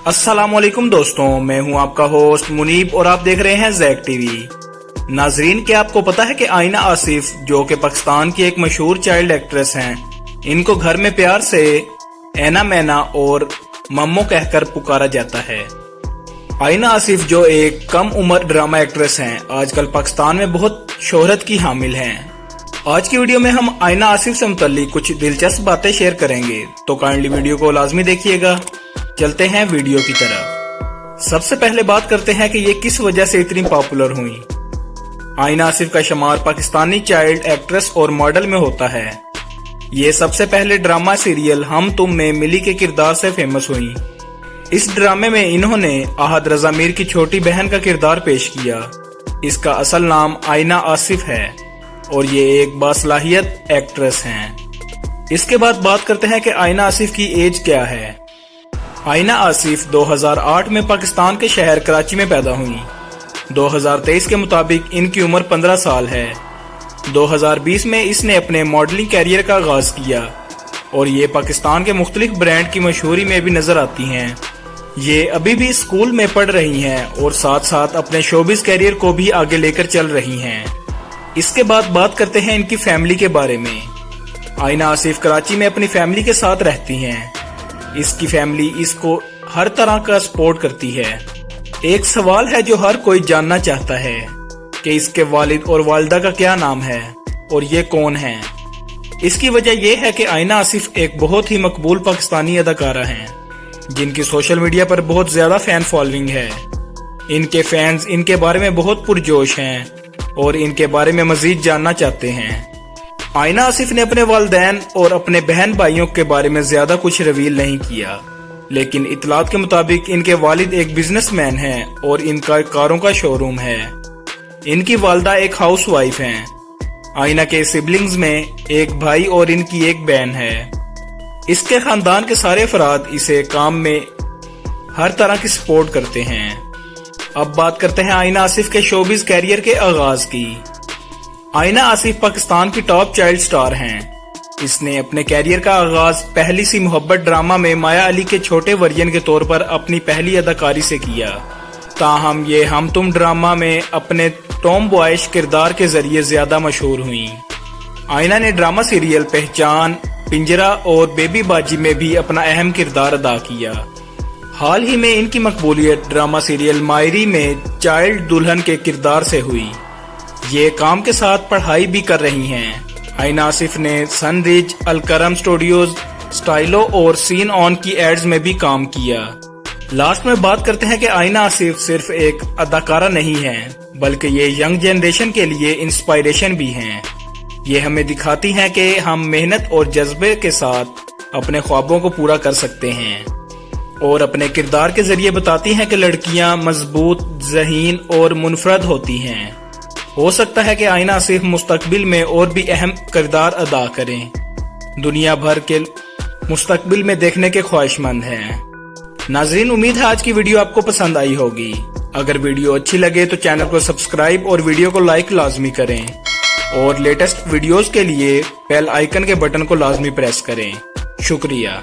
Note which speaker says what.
Speaker 1: अस्सलाम वालेकुम दोस्तों, मैं हूं आपका होस्ट मुनीब और आप देख रहे हैं जैक टीवी। नाजरीन, क्या आपको पता है कि आइना आसिफ जो कि पाकिस्तान की एक मशहूर चाइल्ड एक्ट्रेस हैं, इनको घर में प्यार से ऐना मैना और मम्मो कहकर पुकारा जाता है। आइना आसिफ जो एक कम उम्र ड्रामा एक्ट्रेस हैं, आजकल पाकिस्तान में बहुत शोहरत की हामिल हैं। आज की वीडियो में हम आइना आसिफ से मुतल्लिक कुछ दिलचस्प बातें शेयर करेंगे, तो काइंडली वीडियो को लाजमी देखिएगा। चलते हैं वीडियो की तरफ। सबसे पहले बात करते हैं कि ये किस वजह से इतनी पॉपुलर हुई। आइना आसिफ का शुमार पाकिस्तानी चाइल्ड एक्ट्रेस और मॉडल में होता है। ये सबसे पहले ड्रामा सीरियल हम तुम में मिली के किरदार से फेमस हुई। इस ड्रामे में इन्होंने आहद रजा मीर की छोटी बहन का किरदार पेश किया। इसका असल नाम आइना आसिफ है और ये एक बासलाहियत एक्ट्रेस हैं। इसके बाद बात करते हैं कि आइना आसिफ की एज क्या है। आइना आसिफ 2008 में पाकिस्तान के शहर कराची में पैदा हुई। 2023 के मुताबिक इनकी उम्र 15 साल है। 2020 में इसने अपने मॉडलिंग कैरियर का आगाज किया और ये पाकिस्तान के मुख्तलिफ ब्रांड की मशहूरी में भी नजर आती हैं। ये अभी भी स्कूल में पढ़ रही हैं और साथ साथ अपने शोबिज कैरियर को भी आगे लेकर चल रही हैं। इसके बाद बात करते हैं इनकी फैमिली के बारे में। आइना आसिफ कराची में अपनी फैमिली के साथ रहती हैं। इसकी फैमिली इसको हर तरह का सपोर्ट करती है। एक सवाल है जो हर कोई जानना चाहता है कि इसके वालिद और वालिदा का क्या नाम है और ये कौन है। इसकी वजह यह है कि आइना आसिफ एक बहुत ही मकबूल पाकिस्तानी अदाकारा हैं, जिनकी सोशल मीडिया पर बहुत ज्यादा फैन फॉलोइंग है। इनके फैंस इनके बारे में बहुत पुरजोश हैं और इनके बारे में मजीद जानना चाहते हैं। आइना आसिफ ने अपने वालिदैन और अपने बहन भाइयों के बारे में ज्यादा कुछ रिवील नहीं किया, लेकिन इतलात के मुताबिक इनके वालिद एक बिजनेसमैन हैं और इनका कारों का शोरूम है। इनकी वालिदा एक हाउस वाइफ हैं। आइना के सिबलिंग्स में एक भाई और इनकी एक बहन है। इसके खानदान के सारे अफराद इसे काम में हर तरह की सपोर्ट करते हैं। अब बात करते हैं आइना आसिफ के शोबिज कैरियर के आगाज की। आइना आसिफ पाकिस्तान की टॉप चाइल्ड स्टार हैं। इसने अपने कैरियर का आगाज पहली सी मोहब्बत ड्रामा में माया अली के छोटे वर्जन के तौर पर अपनी पहली अदाकारी से किया। ताहम ये हम तुम ड्रामा में अपने टॉम बॉयश किरदार के जरिए ज्यादा मशहूर हुई। आइना ने ड्रामा सीरियल पहचान, पिंजरा और बेबी बाजी में भी अपना अहम किरदार अदा किया। हाल ही में इनकी मकबूलियत ड्रामा सीरियल मायरी में चाइल्ड दुल्हन के किरदार से हुई। ये काम के साथ पढ़ाई भी कर रही हैं। आइना आसिफ ने सनरिज, अलकरम स्टूडियोज, स्टाइलो और सीन ऑन की एड्स में भी काम किया। लास्ट में बात करते हैं कि आइना आसिफ सिर्फ एक अदाकारा नहीं है, बल्कि ये यंग जनरेशन के लिए इंस्पायरेशन भी हैं। ये हमें दिखाती हैं कि हम मेहनत और जज्बे के साथ अपने ख्वाबों को पूरा कर सकते हैं और अपने किरदार के जरिए बताती हैं कि लड़कियां मजबूत, ज़हीन और मुनफरद होती हैं। हो सकता है कि आइना आसिफ मुस्तकबिल में और भी अहम किरदार अदा करें। दुनिया भर के मुस्तकबिल में देखने के ख्वाहिशमंद हैं। नाजरीन, उम्मीद है आज की वीडियो आपको पसंद आई होगी। अगर वीडियो अच्छी लगे तो चैनल को सब्सक्राइब और वीडियो को लाइक लाजमी करें और लेटेस्ट वीडियोस के लिए बेल आइकन के बटन को लाजमी प्रेस करें। शुक्रिया।